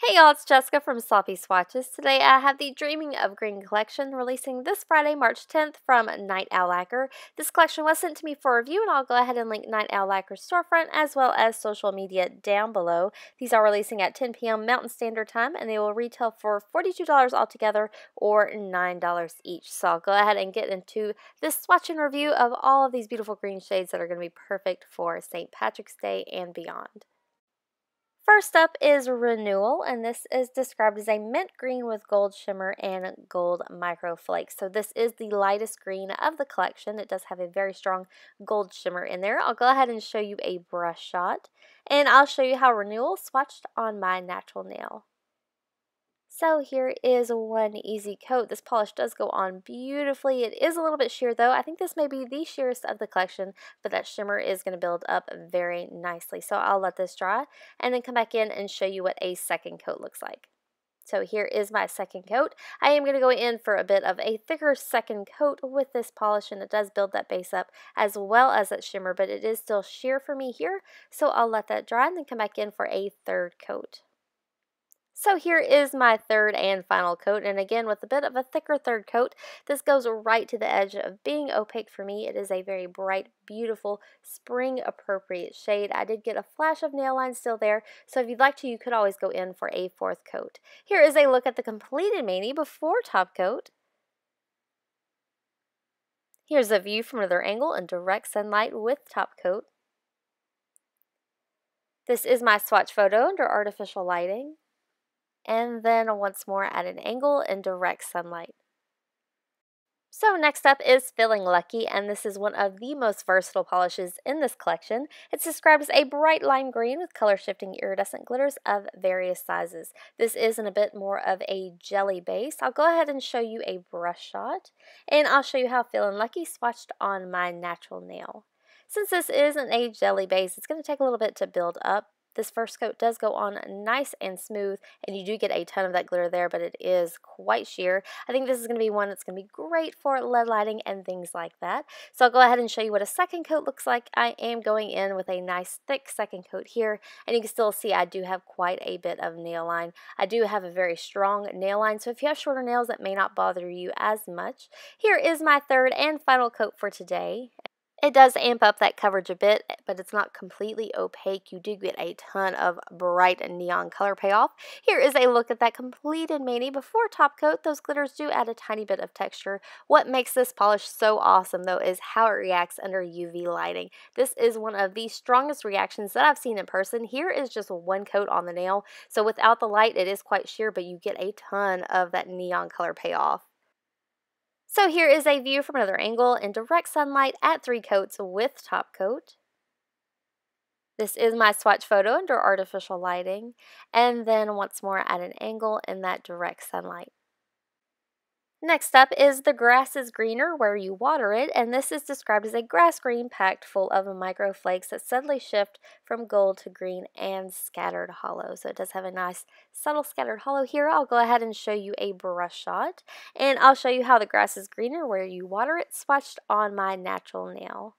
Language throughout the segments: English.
Hey y'all, it's Jessica from Sloppy Swatches. Today I have the Dreaming of Green collection releasing this Friday, March 10th from Night Owl Lacquer. This collection was sent to me for review and I'll go ahead and link Night Owl Lacquer's storefront as well as social media down below. These are releasing at 10 p.m. Mountain Standard Time and they will retail for $42 altogether or $9 each. So I'll go ahead and get into this swatch and review of all of these beautiful green shades that are going to be perfect for St. Patrick's Day and beyond. First up is Renewal, and this is described as a mint green with gold shimmer and gold micro flakes. So this is the lightest green of the collection. It does have a very strong gold shimmer in there. I'll go ahead and show you a brush shot, and I'll show you how Renewal swatched on my natural nail. So here is one easy coat. This polish does go on beautifully. It is a little bit sheer though. I think this may be the sheerest of the collection, but that shimmer is going to build up very nicely. So I'll let this dry and then come back in and show you what a second coat looks like. So here is my second coat. I am going to go in for a bit of a thicker second coat with this polish, and it does build that base up as well as that shimmer, but it is still sheer for me here. So I'll let that dry and then come back in for a third coat. So here is my third and final coat, and again with a bit of a thicker third coat. This goes right to the edge of being opaque for me. It is a very bright, beautiful, spring appropriate shade. I did get a flash of nail line still there, so if you'd like to, you could always go in for a fourth coat. Here is a look at the completed mani before top coat. Here's a view from another angle in direct sunlight with top coat. This is my swatch photo under artificial lighting. And then once more at an angle in direct sunlight. So next up is Feeling Lucky, and this is one of the most versatile polishes in this collection. It's described as a bright lime green with color shifting iridescent glitters of various sizes. This is in a bit more of a jelly base. I'll go ahead and show you a brush shot, and I'll show you how Feeling Lucky swatched on my natural nail. Since this isn't a jelly base, it's going to take a little bit to build up. This first coat does go on nice and smooth, and you do get a ton of that glitter there, but it is quite sheer. I think this is going to be one that's going to be great for LED lighting and things like that. So I'll go ahead and show you what a second coat looks like. I am going in with a nice thick second coat here, and you can still see I do have quite a bit of nail line. I do have a very strong nail line, so if you have shorter nails, that may not bother you as much. Here is my third and final coat for today. It does amp up that coverage a bit, but it's not completely opaque. You do get a ton of bright neon color payoff. Here is a look at that completed mani before top coat. Those glitters do add a tiny bit of texture. What makes this polish so awesome though is how it reacts under UV lighting. This is one of the strongest reactions that I've seen in person. Here is just one coat on the nail, so without the light it is quite sheer, but you get a ton of that neon color payoff. So here is a view from another angle in direct sunlight at 3 coats with top coat. This is my swatch photo under artificial lighting, and then once more at an angle in that direct sunlight. Next up is The Grass is Greener Where You Water It, and this is described as a grass green packed full of micro flakes that subtly shift from gold to green and scattered hollow. So it does have a nice subtle scattered hollow here. I'll go ahead and show you a brush shot, and I'll show you how the grass is greener where you water it swatched on my natural nail.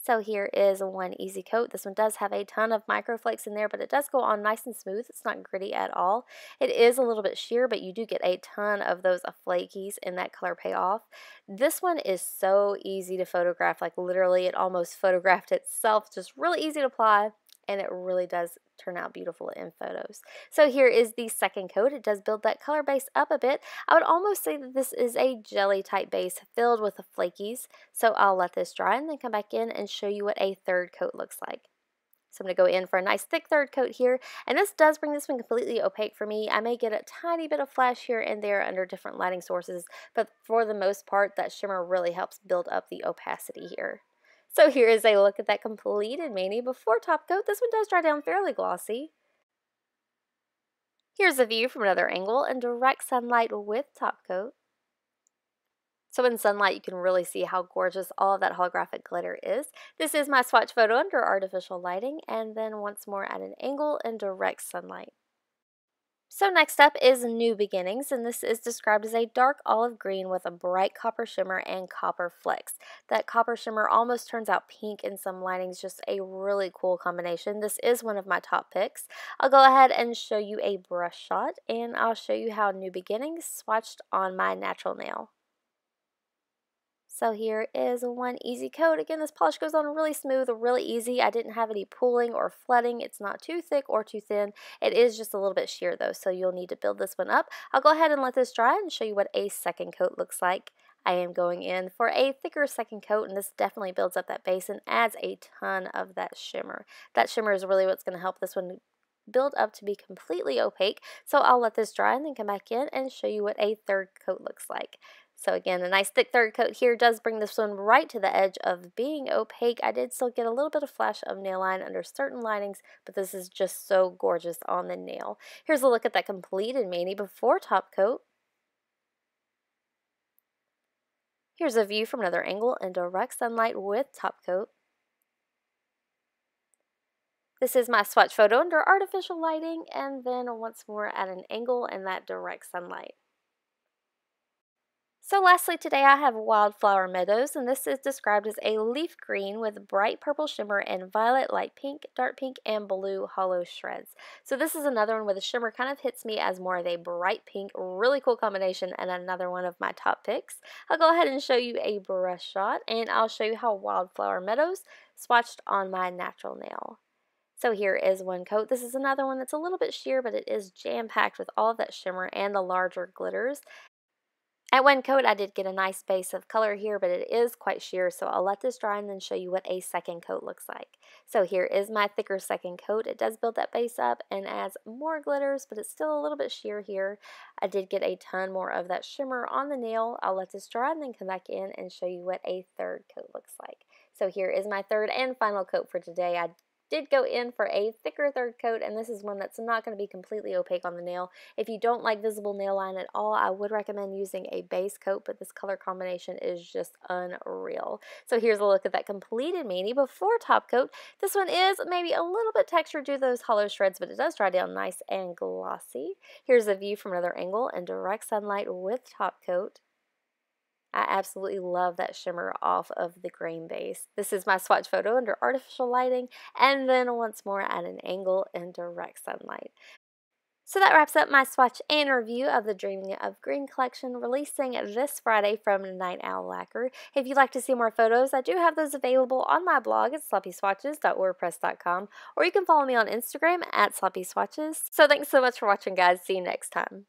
So here is one easy coat. This one does have a ton of microflakes in there, but it does go on nice and smooth. It's not gritty at all. It is a little bit sheer, but you do get a ton of those flakies in that color payoff. This one is so easy to photograph, like literally it almost photographed itself. Just really easy to apply, and it really does turn out beautiful in photos. So here is the second coat. It does build that color base up a bit. I would almost say that this is a jelly type base filled with the flakies. So I'll let this dry and then come back in and show you what a third coat looks like. So I'm going to go in for a nice thick third coat here, and this does bring this one completely opaque for me. I may get a tiny bit of flash here and there under different lighting sources, but for the most part that shimmer really helps build up the opacity here. So here is a look at that completed mani before top coat. This one does dry down fairly glossy. Here's a view from another angle in direct sunlight with top coat. So in sunlight you can really see how gorgeous all of that holographic glitter is. This is my swatch photo under artificial lighting, and then once more at an angle in direct sunlight. So next up is New Beginnings, and this is described as a dark olive green with a bright copper shimmer and copper flecks. That copper shimmer almost turns out pink in some linings, just a really cool combination. This is one of my top picks. I'll go ahead and show you a brush shot, and I'll show you how New Beginnings swatched on my natural nail. So here is one easy coat. Again, this polish goes on really smooth, really easy. I didn't have any pooling or flooding. It's not too thick or too thin. It is just a little bit sheer though, so you'll need to build this one up. I'll go ahead and let this dry and show you what a second coat looks like. I am going in for a thicker second coat, and this definitely builds up that base and adds a ton of that shimmer. That shimmer is really what's going to help this one build up to be completely opaque. So I'll let this dry and then come back in and show you what a third coat looks like. So again, a nice thick third coat here does bring this one right to the edge of being opaque. I did still get a little bit of flash of nail line under certain linings, but this is just so gorgeous on the nail. Here's a look at that completed mani before top coat. Here's a view from another angle in direct sunlight with top coat. This is my swatch photo under artificial lighting, and then once more at an angle in that direct sunlight. So lastly today I have Wildflower Meadows, and this is described as a leaf green with bright purple shimmer and violet, light pink, dark pink, and blue hollow shreds. So this is another one where the shimmer kind of hits me as more of a bright pink, really cool combination, and another one of my top picks. I'll go ahead and show you a brush shot, and I'll show you how Wildflower Meadows swatched on my natural nail. So here is one coat. This is another one that's a little bit sheer, but it is jam-packed with all of that shimmer and the larger glitters. At one coat, I did get a nice base of color here, but it is quite sheer, so I'll let this dry and then show you what a second coat looks like. So here is my thicker second coat. It does build that base up and adds more glitters, but it's still a little bit sheer here. I did get a ton more of that shimmer on the nail. I'll let this dry and then come back in and show you what a third coat looks like. So here is my third and final coat for today. I did go in for a thicker third coat, and this is one that's not going to be completely opaque on the nail. If you don't like visible nail line at all, I would recommend using a base coat, but this color combination is just unreal. So here's a look at that completed mani before top coat. This one is maybe a little bit textured due to those hollow shreds, but it does dry down nice and glossy. Here's a view from another angle in direct sunlight with top coat. I absolutely love that shimmer off of the green base. This is my swatch photo under artificial lighting, and then once more at an angle in direct sunlight. So that wraps up my swatch and review of the Dreaming of Green collection, releasing this Friday from Night Owl Lacquer. If you'd like to see more photos, I do have those available on my blog at sloppyswatches.wordpress.com, or you can follow me on Instagram at sloppyswatches. So thanks so much for watching, guys. See you next time.